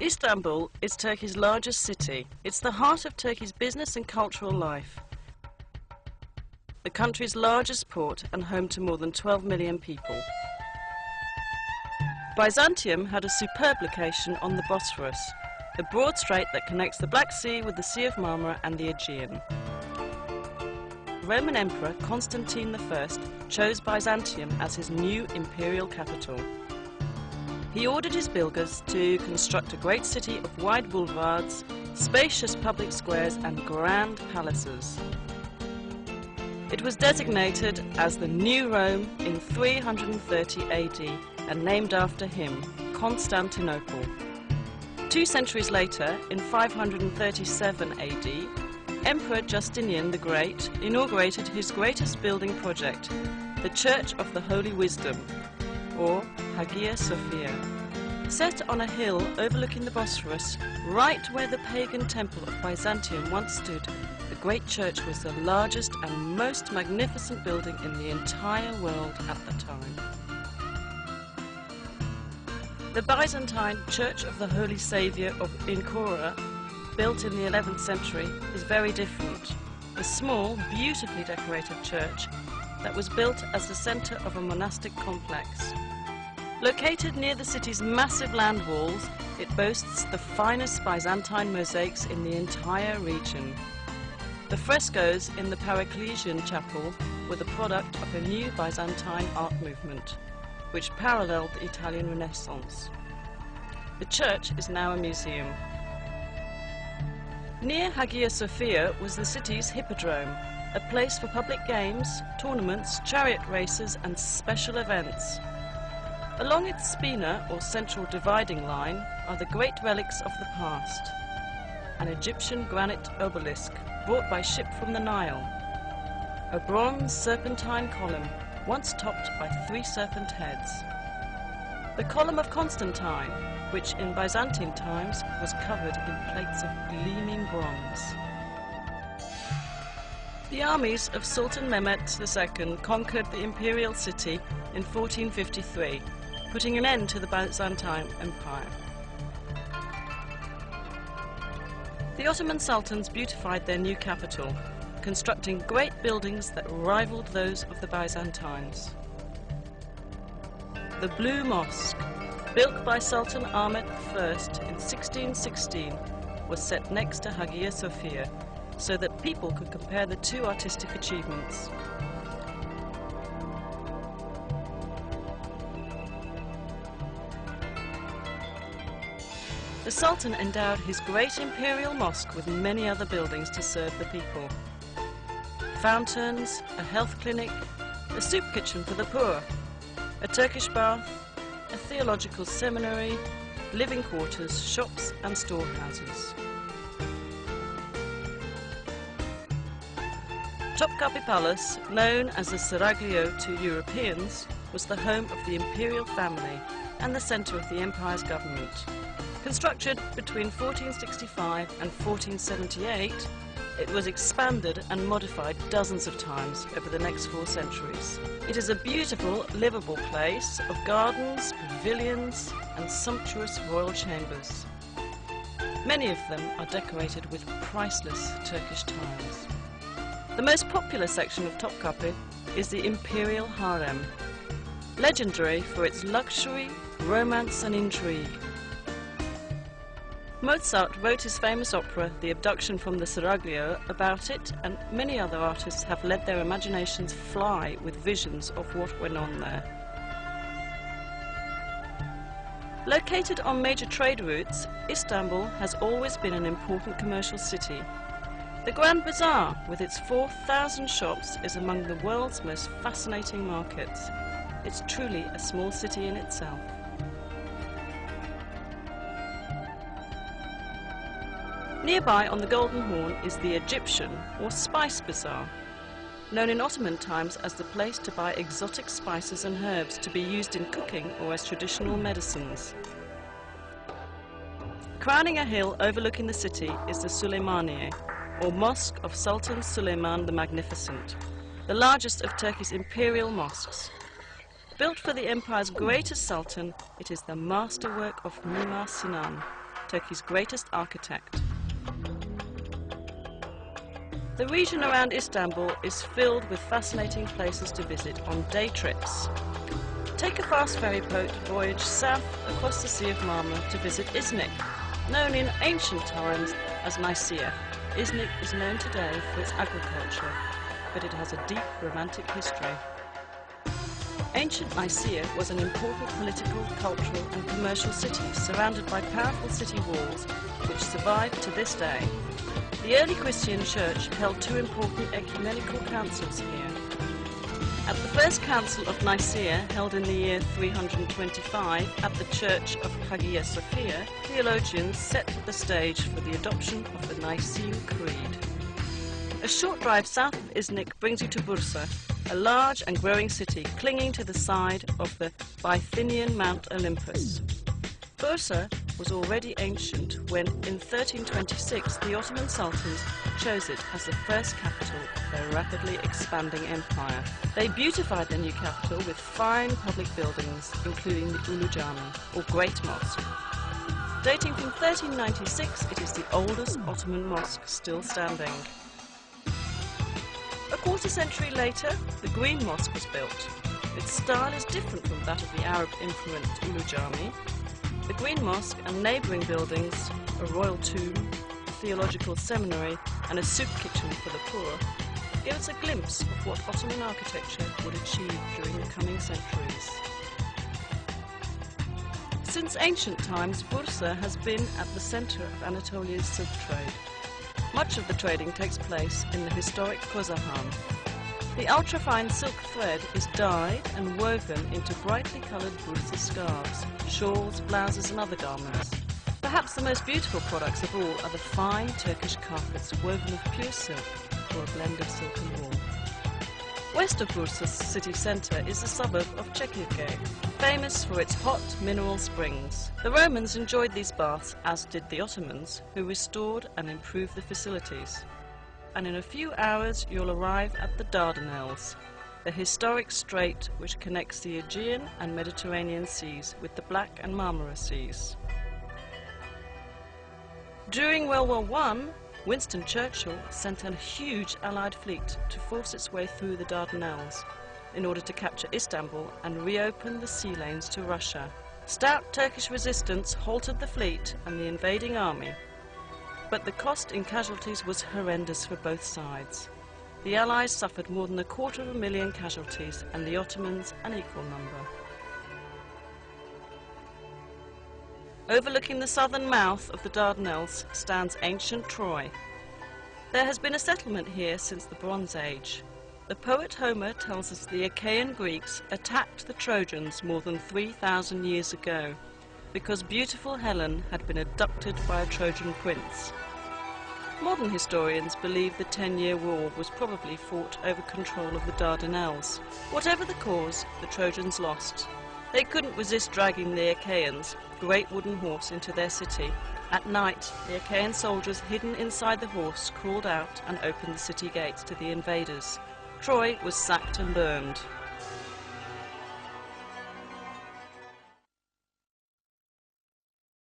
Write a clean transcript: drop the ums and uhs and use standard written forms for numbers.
Istanbul is Turkey's largest city. It's the heart of Turkey's business and cultural life. The country's largest port and home to more than 12 million people. Byzantium had a superb location on the Bosphorus, the broad strait that connects the Black Sea with the Sea of Marmara and the Aegean. Roman Emperor Constantine I chose Byzantium as his new imperial capital. He ordered his builders to construct a great city of wide boulevards, spacious public squares and grand palaces. It was designated as the New Rome in 330 AD and named after him, Constantinople. 2 centuries later, in 537 AD, Emperor Justinian the Great inaugurated his greatest building project, the Church of the Holy Wisdom, or Hagia Sophia. Set on a hill overlooking the Bosphorus, right where the pagan temple of Byzantium once stood, the great church was the largest and most magnificent building in the entire world at the time. The Byzantine Church of the Holy Saviour of Ankara, built in the 11th century, is very different. A small, beautifully decorated church that was built as the centre of a monastic complex. Located near the city's massive land walls, it boasts the finest Byzantine mosaics in the entire region. The frescoes in the Paracelsian chapel were the product of a new Byzantine art movement, which paralleled the Italian Renaissance. The church is now a museum. Near Hagia Sophia was the city's hippodrome, a place for public games, tournaments, chariot races and special events. Along its spina, or central dividing line, are the great relics of the past. An Egyptian granite obelisk brought by ship from the Nile. A bronze serpentine column, once topped by 3 serpent heads. The column of Constantine, which in Byzantine times was covered in plates of gleaming bronze. The armies of Sultan Mehmet II conquered the imperial city in 1453, putting an end to the Byzantine Empire. The Ottoman sultans beautified their new capital, constructing great buildings that rivaled those of the Byzantines. The Blue Mosque, built by Sultan Ahmet I in 1616, was set next to Hagia Sophia so that people could compare the 2 artistic achievements. The Sultan endowed his great imperial mosque with many other buildings to serve the people. Fountains, a health clinic, a soup kitchen for the poor, a Turkish bath, a theological seminary, living quarters, shops and storehouses. Topkapi Palace, known as the Seraglio to Europeans, was the home of the imperial family and the centre of the empire's government. Constructed between 1465 and 1478, it was expanded and modified dozens of times over the next 4 centuries. It is a beautiful, livable place of gardens, pavilions and sumptuous royal chambers. Many of them are decorated with priceless Turkish tiles. The most popular section of Topkapi is the Imperial Harem, legendary for its luxury, romance and intrigue. Mozart wrote his famous opera, The Abduction from the Seraglio, about it, and many other artists have let their imaginations fly with visions of what went on there. Located on major trade routes, Istanbul has always been an important commercial city. The Grand Bazaar, with its 4,000 shops, is among the world's most fascinating markets. It's truly a small city in itself. Nearby on the Golden Horn is the Egyptian, or Spice Bazaar, known in Ottoman times as the place to buy exotic spices and herbs to be used in cooking or as traditional medicines. Crowning a hill overlooking the city is the Süleymaniye, or Mosque of Sultan Süleyman the Magnificent, the largest of Turkey's imperial mosques. Built for the empire's greatest sultan, it is the masterwork of Mimar Sinan, Turkey's greatest architect. The region around Istanbul is filled with fascinating places to visit on day trips. Take a fast ferry boat voyage south across the Sea of Marmara to visit Iznik. Known in ancient times as Nicaea, Iznik is known today for its agriculture, but it has a deep romantic history. Ancient Nicaea was an important political, cultural and commercial city surrounded by powerful city walls, which survive to this day. The early Christian church held two important ecumenical councils here. At the first council of Nicaea, held in the year 325 at the church of Hagia Sophia, theologians set the stage for the adoption of the Nicene Creed. A short drive south of Iznik brings you to Bursa, a large and growing city clinging to the side of the Bithynian Mount Olympus. Bursa was already ancient when, in 1326, the Ottoman Sultans chose it as the first capital of their rapidly expanding empire. They beautified their new capital with fine public buildings, including the Ulu Jami, or Great Mosque. Dating from 1396, it is the oldest Ottoman mosque still standing. A quarter century later, the Green Mosque was built. Its style is different from that of the Arab-influenced Ulu Jami. The Green Mosque and neighbouring buildings, a royal tomb, a theological seminary and a soup kitchen for the poor, give us a glimpse of what Ottoman architecture would achieve during the coming centuries. Since ancient times, Bursa has been at the centre of Anatolia's silk trade. Much of the trading takes place in the historic Kozahan. The ultrafine silk thread is dyed and woven into brightly coloured Bursa scarves, shawls, blouses and other garments. Perhaps the most beautiful products of all are the fine Turkish carpets woven of pure silk, or a blend of silk and wool. West of Bursa's city centre is the suburb of Çekirge, famous for its hot mineral springs. The Romans enjoyed these baths, as did the Ottomans, who restored and improved the facilities. And in a few hours you'll arrive at the Dardanelles, the historic strait which connects the Aegean and Mediterranean seas with the Black and Marmara seas. During World War I, Winston Churchill sent a huge Allied fleet to force its way through the Dardanelles in order to capture Istanbul and reopen the sea lanes to Russia. Stout Turkish resistance halted the fleet and the invading army, but the cost in casualties was horrendous for both sides. The Allies suffered more than 250,000 casualties and the Ottomans an equal number. Overlooking the southern mouth of the Dardanelles stands ancient Troy. There has been a settlement here since the Bronze Age. The poet Homer tells us the Achaean Greeks attacked the Trojans more than 3,000 years ago because beautiful Helen had been abducted by a Trojan prince. Modern historians believe the 10-year war was probably fought over control of the Dardanelles. Whatever the cause, the Trojans lost. They couldn't resist dragging the Achaeans, great wooden horse, into their city. At night, the Achaean soldiers hidden inside the horse crawled out and opened the city gates to the invaders. Troy was sacked and burned.